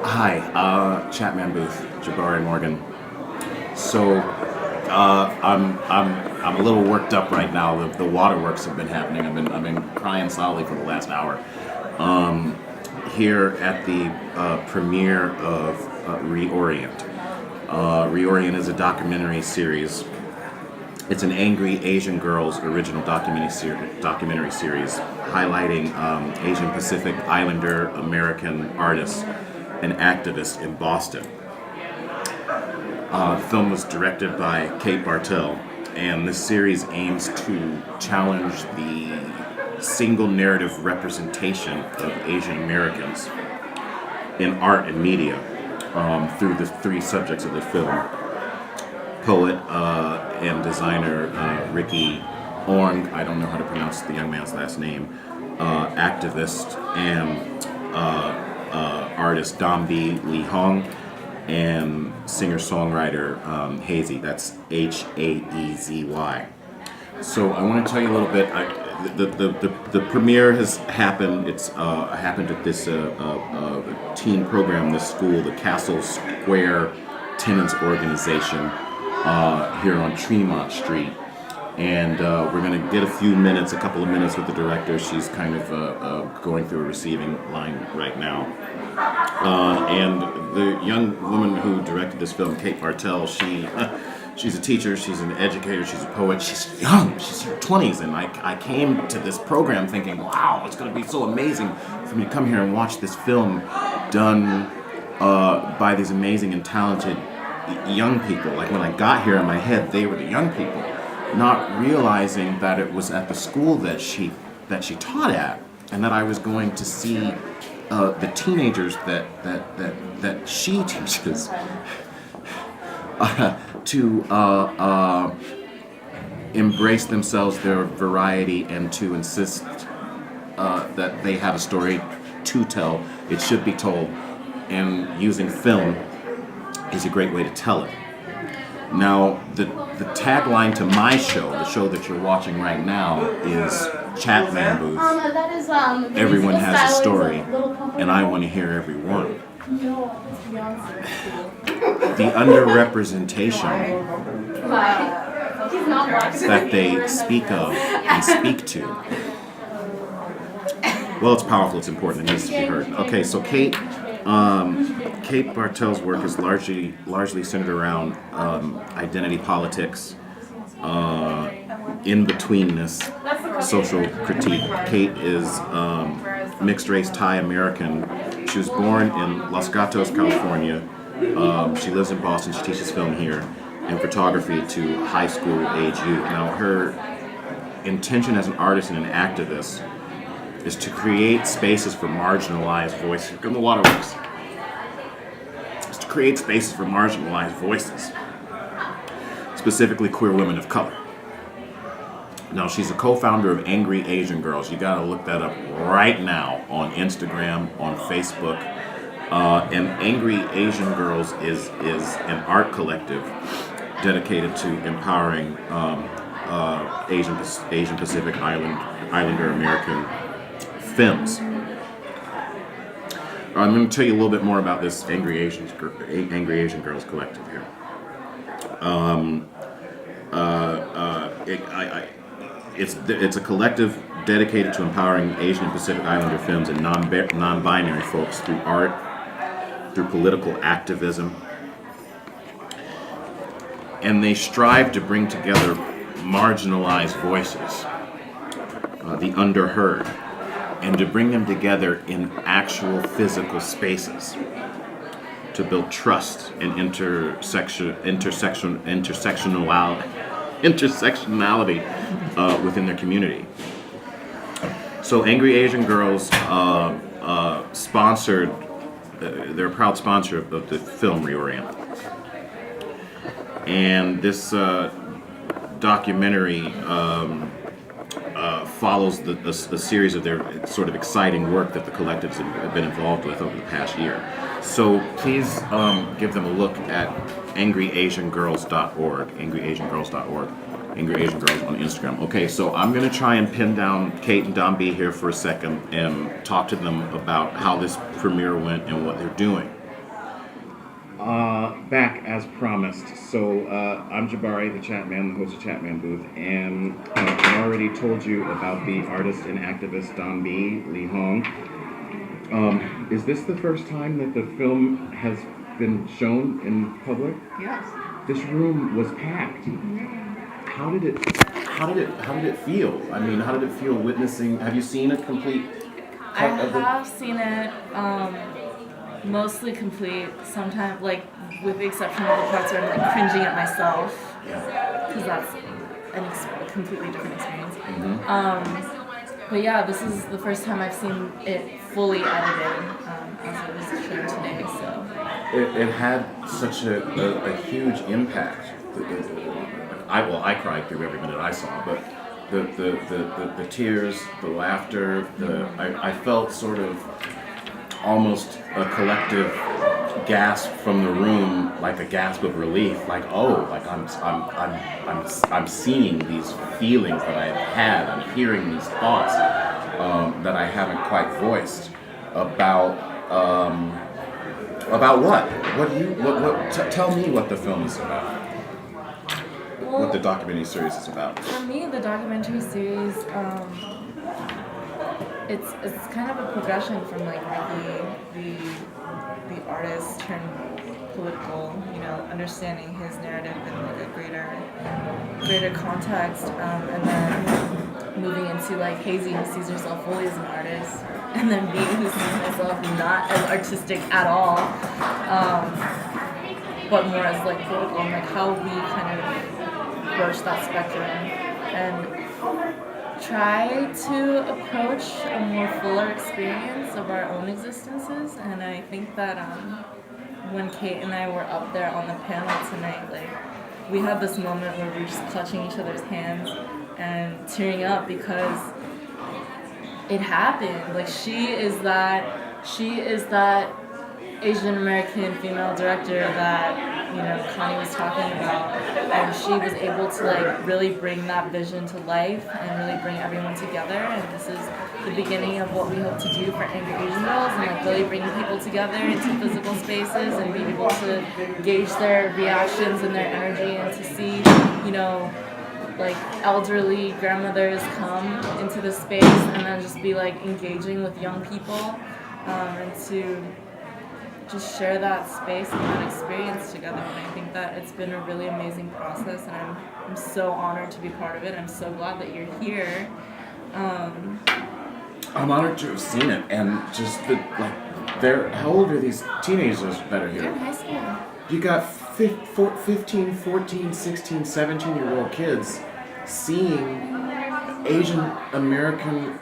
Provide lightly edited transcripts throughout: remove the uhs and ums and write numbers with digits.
Hi, Chatman booth, Jabari Morgan. So, I'm a little worked up right now. The waterworks have been happening. I've been crying solidly for the last hour. Here at the premiere of Reorient. Reorient is a documentary series. It's an angry Asian girls original documentary series highlighting Asian Pacific Islander American artists and activists in Boston. The film was directed by Kate Bartel, and this series aims to challenge the single narrative representation of Asian Americans in art and media through the three subjects of the film: poet and designer Ricky Orng, I don't know how to pronounce the young man's last name, activist and artist Dahn Bi Lee Hong, and singer-songwriter Hazy. That's Haezy. So I want to tell you a little bit. The premiere has happened. It's happened at this teen program, this school, the Castle Square Tenants Organization here on Tremont Street. And we're going to get a couple of minutes with the director. She's kind of going through a receiving line right now. And the young woman who directed this film, Kate Bartel, she's a teacher, she's an educator, she's a poet, she's young, she's in her 20s. And I came to this program thinking, wow, it's going to be so amazing for me to come here and watch this film done by these amazing and talented young people. Like when I got here in my head, they were the young people, not realizing that it was at the school that she taught at, and that I was going to see the teenagers that she teaches to embrace themselves, their variety, and to insist that they have a story to tell. It should be told, and using film is a great way to tell it. Now, the tagline to my show, the show that you're watching right now, is Chatman booth. Everyone has a story, and I want to hear every one. The underrepresentation that they speak of and speak to, well, it's powerful, it's important, it needs to be heard. Okay, so Kate Bartel's work is largely centered around identity politics, in-betweenness, social critique. Kate is mixed-race Thai American. She was born in Los Gatos, California. She lives in Boston. She teaches film here and photography to high school age youth. Now, her intention as an artist and an activist is to create spaces for marginalized voices. Here come the waterworks. It's to create spaces for marginalized voices, specifically queer women of color. Now, she's a co-founder of Angry Asian Girls. You gotta look that up right now on Instagram, on Facebook. And Angry Asian Girls is an art collective dedicated to empowering Asian Pacific Islander American femmes. I'm going to tell you a little bit more about this Angry Asian Girls collective here. It's a collective dedicated to empowering Asian and Pacific Islander femmes and non-binary folks through art, through political activism, and they strive to bring together marginalized voices, the underheard, and to bring them together in actual physical spaces to build trust and intersectionality within their community. So Angry Asian Girls sponsored, they're a proud sponsor of the film Reorient. And this documentary follows the series of their sort of exciting work that the collectives have been involved with over the past year. So please give them a look at angryasiangirls.org, angryasiangirls.org, Angry Asian Girls on Instagram. Okay, so I'm going to try and pin down Kate and Dahn Bi here for a second and talk to them about how this premiere went and what they're doing. Back as promised. So I'm Jabari, the Chatman, the host of Chatman Booth, and I've already told you about the artist and activist Dahn Bi, Lee Hong. Is this the first time that the film has been shown in public? Yes. This room was packed. How did it feel? I mean, how did it feel witnessing? Have you seen a complete I have seen it mostly complete. Sometimes, like with the exception of the parts where I'm like cringing at myself, because that's a completely different experience. But yeah, this is the first time I've seen it fully edited as it was shown today. So it had such a huge impact. I cried through every minute I saw, but the tears, the laughter, I felt sort of almost a collective gasp from the room, like a gasp of relief, like I'm seeing these feelings that I've had, I'm hearing these thoughts that I haven't quite voiced about what? Tell me what the film is about. What the documentary series is about. For me, the documentary series, it's kind of a progression from like the artist turned political, understanding his narrative in like a greater context, and then moving into like Hazy, who sees herself fully as an artist, and then me, who sees myself not as artistic at all, but more as like political, and like how we kind of approach that spectrum and try to approach a more fuller experience of our own existences. And I think that when Kate and I were up there on the panel tonight, like we had this moment where we were just clutching each other's hands and tearing up because it happened. Like she is that Asian American female director that Connie was talking about, and she was able to like really bring that vision to life and really bring everyone together. And this is the beginning of what we hope to do for Angry Asian Girls, and like really bringing people together into physical spaces and be able to gauge their reactions and their energy, and to see like elderly grandmothers come into the space and then just be like engaging with young people, and to just share that space and that experience together. And I think that it's been a really amazing process, and I'm so honored to be part of it. I'm so glad that you're here. I'm honored to have seen it, and just how old are these teenagers that are here? They're in high school. You got 15, 14, 16, 17-year-old kids seeing Asian American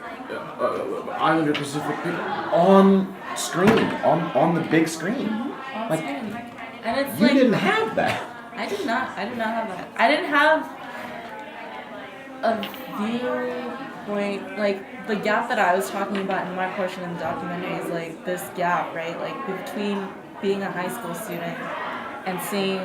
Islander Pacific people on screen, on the big screen. On like, screen. And it's you like, didn't have that. I did not have that. I didn't have a viewpoint, like the gap that I was talking about in my portion of the documentary is like this gap, right? Like between being a high school student and seeing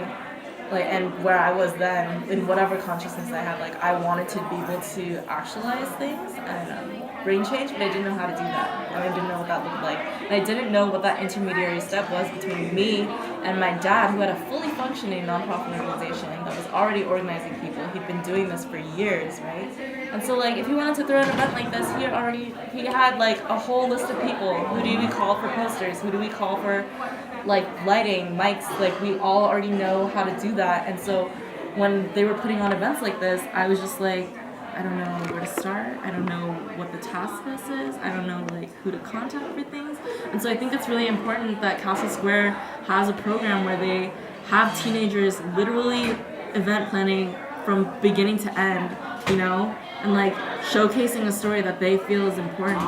and where I was then, in whatever consciousness I had, like I wanted to be able to actualize things and bring change, but I didn't know how to do that, and I didn't know what that looked like, and I didn't know what that intermediary step was between me and my dad, who had a fully functioning nonprofit organization that was already organizing people. He'd been doing this for years, right? And so like if he wanted to throw an event like this, he had like a whole list of people. Who do we call for posters? Who do we call for like lighting, mics? Like we all already know how to do that. And so when they were putting on events like this, I was just like, I don't know where to start. I don't know what the task list is. I don't know like who to contact for things. And so I think it's really important that Castle Square has a program where they have teenagers literally event planning from beginning to end, and like showcasing a story that they feel is important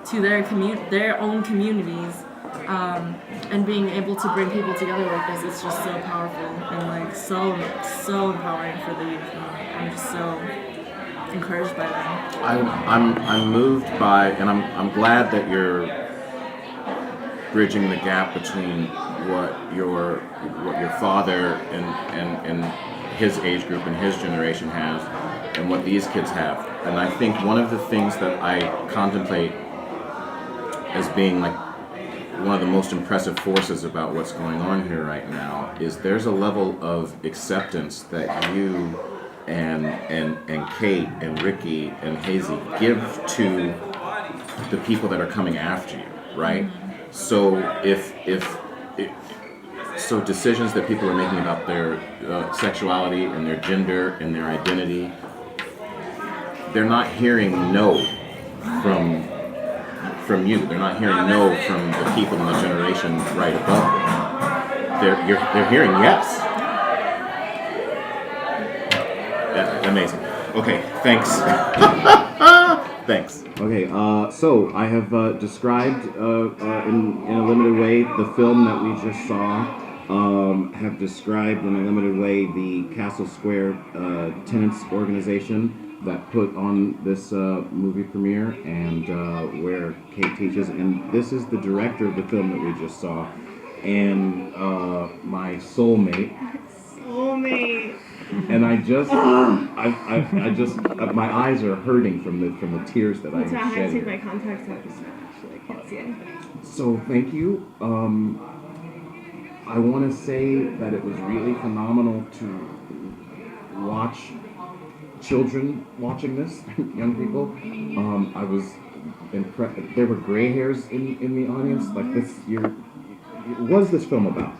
to their own communities. And being able to bring people together like this, it's just so powerful and like so empowering for the youth. And I'm just so encouraged by them. I'm moved by, and I'm glad that you're bridging the gap between what your father and his age group and his generation has and what these kids have. And I think one of the things that I contemplate as being like one of the most impressive forces about what's going on here right now is there's a level of acceptance that you and Kate and Ricky and Hazy give to the people that are coming after you, right? So so decisions that people are making about their sexuality and their gender and their identity, they're not hearing no from you. They're not hearing no from the people in the generation right above them. They're hearing yes. Yeah, amazing. Okay, thanks. Thanks. Okay, so I have described in a limited way the film that we just saw. Have described in a limited way the Castle Square Tenants organization that put on this movie premiere, and where Kate teaches. And this is the director of the film that we just saw, and my soulmate. Soulmate. And I just, my eyes are hurting from the tears that I I have to shed. take my contacts out just now, actually. I can't see it. So thank you. I want to say that it was really phenomenal to watch children watching this, young people. I was impressed. There were gray hairs in the audience. Like this, what is this film about?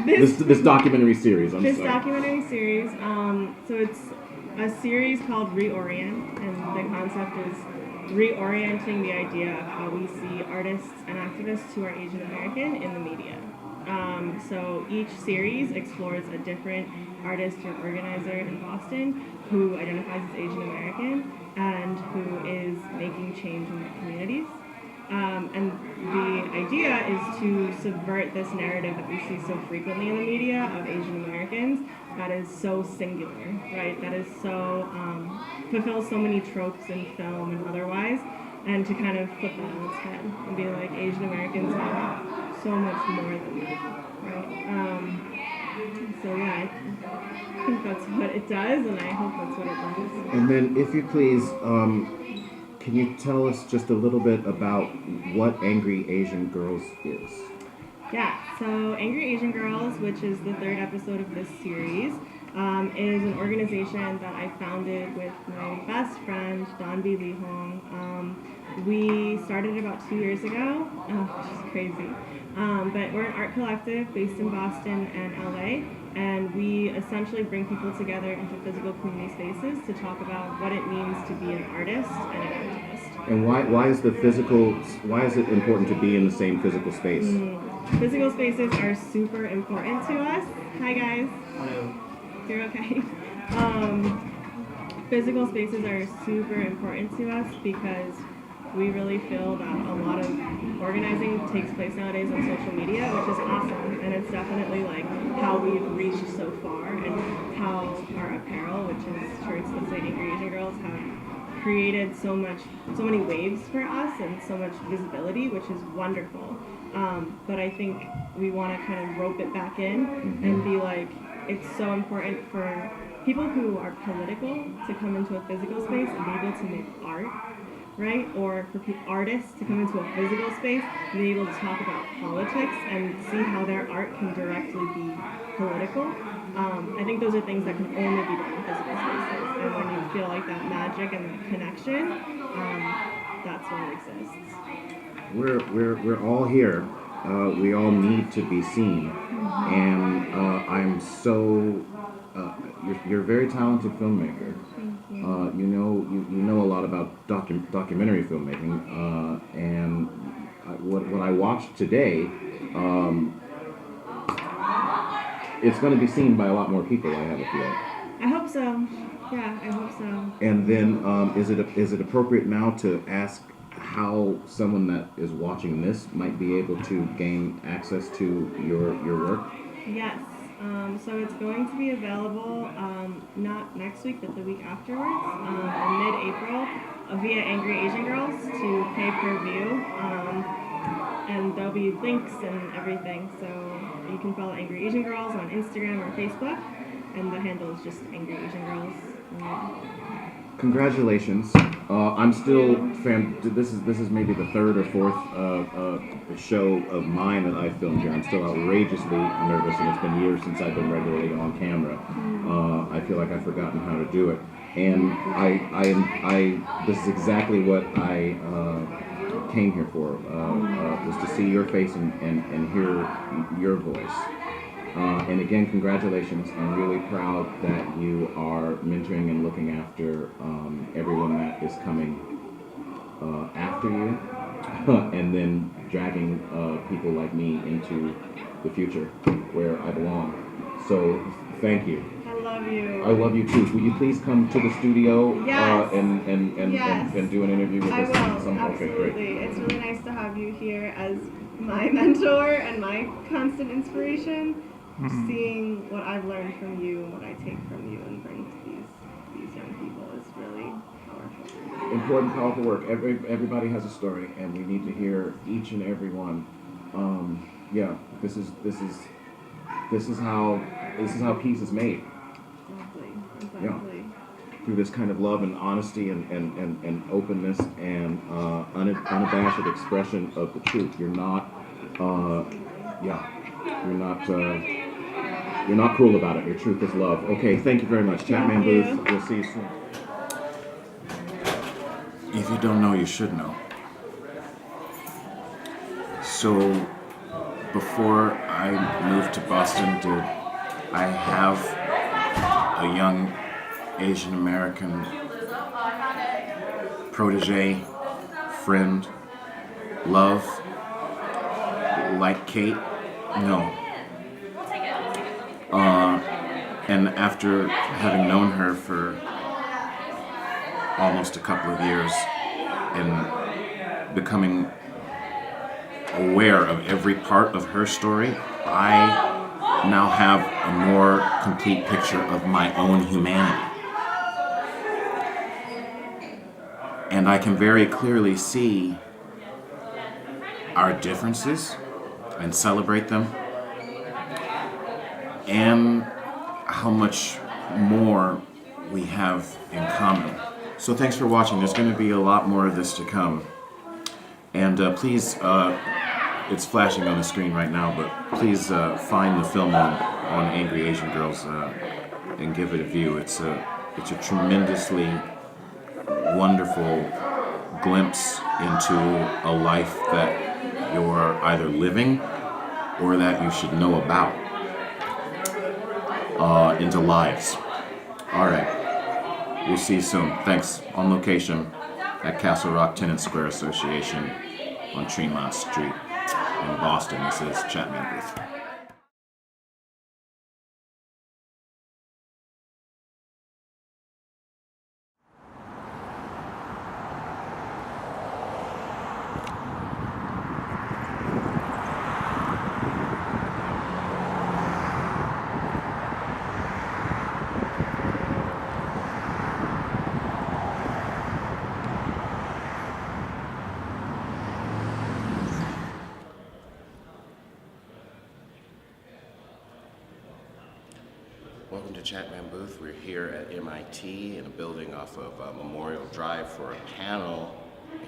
This documentary series. Documentary series. So it's a series called Reorient, and the concept is reorienting the idea of how we see artists and activists who are Asian American in the media. So each series explores a different artist or organizer in Boston who identifies as Asian American and who is making change in their communities. And the idea is to subvert this narrative that we see so frequently in the media of Asian Americans that is so singular, right? That is so, fulfills so many tropes in film and otherwise, and to kind of flip that on its head and be like, Asian Americans are so much more than that, right? So yeah, I think that's what it does, and I hope that's what it does. And then, if you please, can you tell us just a little bit about what Angry Asian Girls is? Yeah, so Angry Asian Girls, which is the third episode of this series, is an organization that I founded with my best friend, Dahn Bi. We started about 2 years ago, which is crazy. But we're an art collective based in Boston and LA, and we essentially bring people together into physical community spaces to talk about what it means to be an artist and an activist. And why is it important to be in the same physical space? Physical spaces are super important to us. Hi guys. Hello. You're okay. Physical spaces are super important to us because we really feel that a lot of organizing takes place nowadays on social media, which is awesome, and it's definitely like how we've reached so far, and how our apparel, which is shirts that say Angry Asian Girls, have created so many waves for us and so much visibility, which is wonderful. But I think we want to kind of rope it back in and be like, it's so important for people who are political to come into a physical space and be able to make art, right? Or for artists to come into a physical space and be able to talk about politics and see how their art can directly be political. I think those are things that can only be done in physical spaces. And when you feel like that magic and that connection, that's when it exists. We're all here. We all need to be seen, and I'm so. You're a very talented filmmaker. Thank you. You know a lot about documentary filmmaking, and what I watched today, it's going to be seen by a lot more people. I have a feeling. I hope so. Yeah, I hope so. And then, is it appropriate now to ask how someone that is watching this might be able to gain access to your work? Yes. So it's going to be available not next week, but the week afterwards, in mid-April, via Angry Asian Girls to pay per view. And there'll be links and everything. So you can follow Angry Asian Girls on Instagram or Facebook, and the handle is just Angry Asian Girls. Congratulations. I'm still This is maybe the third or fourth show of mine that I filmed here. I'm still outrageously nervous, and it's been years since I've been regularly on camera. I feel like I've forgotten how to do it, and this is exactly what I came here for. Was to see your face and hear your voice. And again, congratulations. I'm really proud that you are mentoring and looking after everyone that is coming after you, and then dragging people like me into the future where I belong. So, thank you. I love you. I love you too. Will you please come to the studio Yes. And do an interview with I us? will, Okay, great. absolutely. It's really nice to have you here as my mentor and my constant inspiration. Seeing what I've learned from you and what I take from you and bring to these young people is really powerful. Important, powerful work. Everybody has a story, and we need to hear each and every one. This is how peace is made. Exactly. Yeah. Through this kind of love and honesty and openness and unabashed expression of the truth. You're not cruel about it. Your truth is love. Okay, thank you very much. Chatman Booth, we'll see you soon. If you don't know, you should know. So, before I moved to Boston, did I have a young Asian American protege, friend, love, like Kate? No. And after having known her for almost a couple of years and becoming aware of every part of her story, I now have a more complete picture of my own humanity. And I can very clearly see our differences and celebrate them, and how much more we have in common. So thanks for watching. There's going to be a lot more of this to come. And please, it's flashing on the screen right now, but please find the film on Angry Asian Girls and give it a view. It's a tremendously wonderful glimpse into a life that you're either living or that you should know about. Into lives. All right. We'll see you soon. Thanks. On location at Castle Rock Tenant Square Association on Tremont Street in Boston. This is Chatman Booth. Welcome to Chatman Booth. We're here at MIT in a building off of Memorial Drive for a panel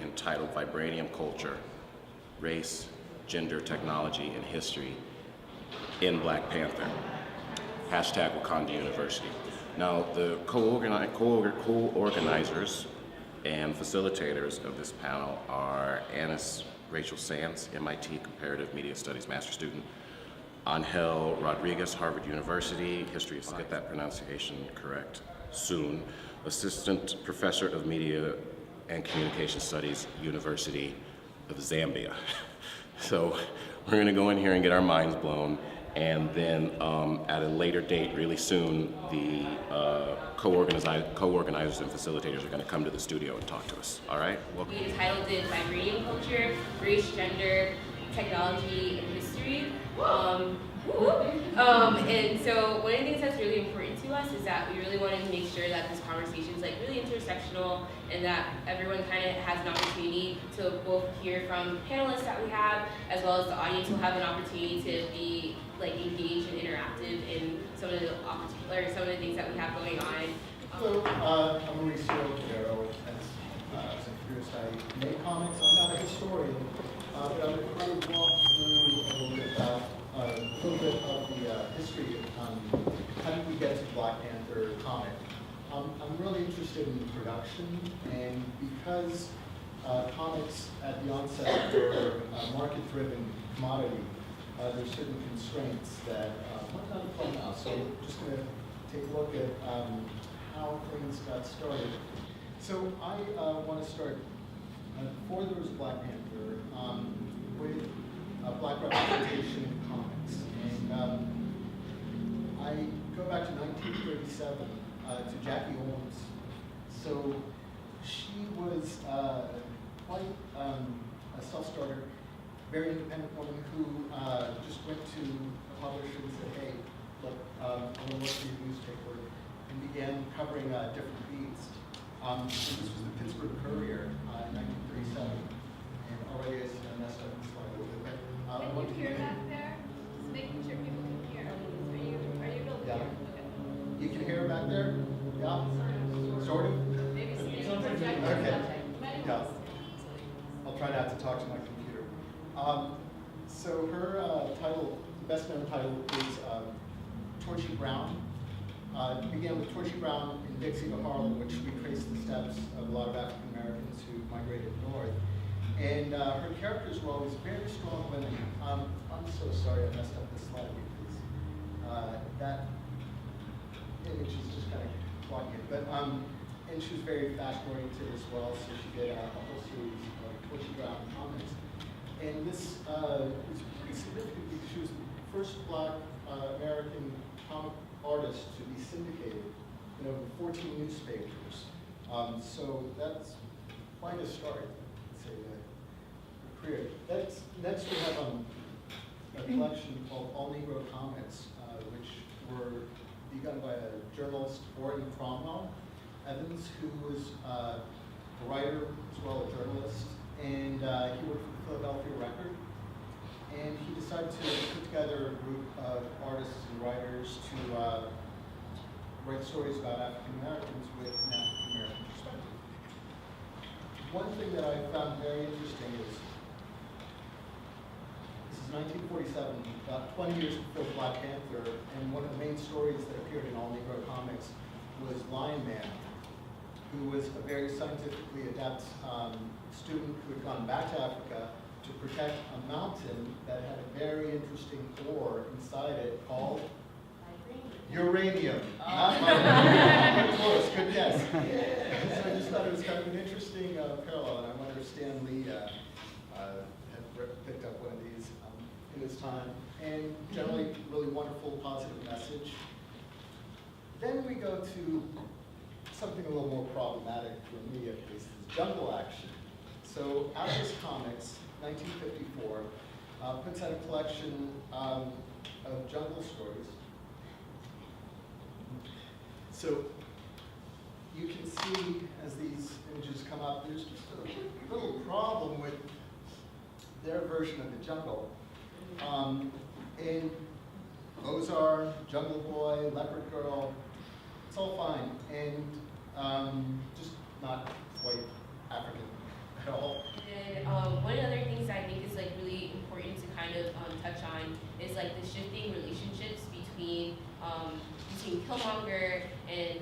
entitled Vibranium Culture, Race, Gender, Technology, and History in Black Panther. Hashtag Wakanda University. Now, the co-organizers and facilitators of this panel are Annis Rachel Sands, MIT Comparative Media Studies Master Student, Angel Rodriguez, Harvard University, History of Science, get that pronunciation correct soon, Assistant Professor of Media and Communication Studies, University of Zambia. So we're gonna go in here and get our minds blown, and then at a later date, really soon, the co-organizers and facilitators are gonna come to the studio and talk to us, all right? Welcome. We entitled it Vibranium Culture, Race, Gender, Technology, and History. And so one of the things that's really important to us is that we really wanted to make sure that this conversation is like really intersectional and that everyone kind of has an opportunity to both hear from panelists that we have, as well as the audience will have an opportunity to be like engaged and interactive in some of the things that we have going on. Hello, I'm Mauricio Cordero. As a introduced, I make comics. I'm not a historian, but I'm going to walk through a little bit about a little bit of the history of how did we get to Black Panther comic. I'm really interested in production, and because comics at the onset were a market-driven commodity, there's certain constraints that might not apply now. So I'm just going to take a look at how things got started. So I want to start, before there was Black Panther, with Black representation in comics. And I go back to 1937 to Jackie Owens. So she was quite a self-starter, very independent woman who just went to a publisher and said, hey, look, I want to work for your newspaper, and began covering different beats. So this was the Pittsburgh Courier in 1937, and already I messed up this slide a little bit. Can you hear back there? Just making sure people can hear. Are you able to Yeah. hear? Okay. You can hear back there? Yeah? Sort of? Maybe stay Okay. project. Yeah. I'll try not to talk to my computer. So her title, best known title, is Torchy Brown. It began with Torchy Brown in Dixie to Harlem, which retraced the steps of a lot of African Americans who migrated north. And her characters were always very strong women. I'm so sorry I messed up this slide because that image is just kind of blocking it. But and she was very fashion oriented as well, so she did a whole series of Torchy Brown comics. And this is pretty significant because she was the first Black American comic artist to be syndicated in over 14 newspapers. So that's quite a start, I'd say, a career. Next we have a collection called All Negro Comics, which were begun by a journalist, Orient Evans, who was a writer as well as a journalist, and he worked for the Philadelphia Record. And he decided to put together a group of artists and writers to write stories about African Americans with an African American perspective. One thing that I found very interesting is this is 1947, about 20 years before Black Panther, and one of the main stories that appeared in All Negro Comics was Lion Man, who was a very scientifically adept student who had gone back to Africa to protect a mountain that had a very interesting ore inside it called uranium. Not mine. Close, good guess. So I just thought it was kind of an interesting parallel, and I wonder if Stan Lee had picked up one of these in his time. And generally, really wonderful, positive message. Then we go to something a little more problematic for me, at least, is jungle action. So Atlas Comics, 1954, puts out a collection of jungle stories. So you can see as these images come up, there's just a little problem with their version of the jungle. And Ozar, Jungle Boy, Leopard Girl, it's all fine, and just not quite African at all. And one of the other things I think is like really important to kind of touch on is like the shifting relationships between Killmonger and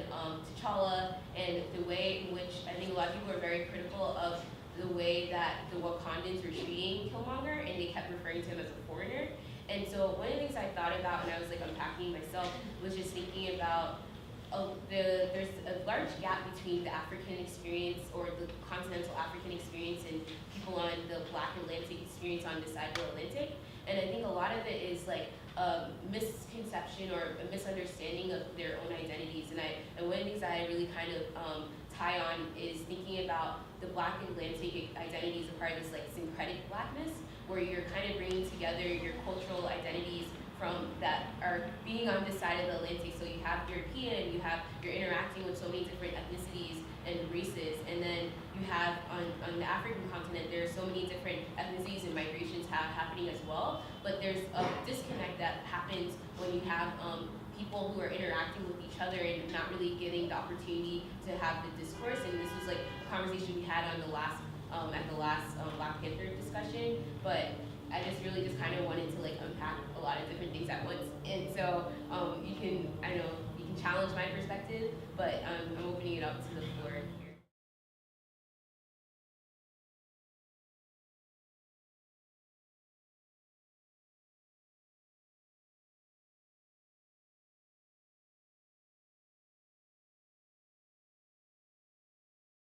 T'Challa, and the way in which I think a lot of people are very critical of the way that the Wakandans were treating Killmonger, and they kept referring to him as a foreigner. And so one of the things I thought about when I was like unpacking myself was just thinking about there's a large gap between the African experience or the continental African experience and people on the Black Atlantic experience on this side of the Atlantic. And I think a lot of it is like a misconception or a misunderstanding of their own identities. And one of the things that I really kind of tie on is thinking about the Black Atlantic identity as a part of this like syncretic Blackness, where you're kind of bringing together your cultural identities from that are being on this side of the Atlantic. So you have European, you're interacting with so many different ethnicities and races, and then you have on the African continent, there are so many different ethnicities and migrations happening as well, but there's a disconnect that happens when you have people who are interacting with each other and not really getting the opportunity to have the discourse. And this was like a conversation we had on the last at the last Black Panther discussion, but I just really just kind of wanted to like unpack a lot of different things at once. And so you can, I don't know, you can challenge my perspective, but I'm opening it up to the floor.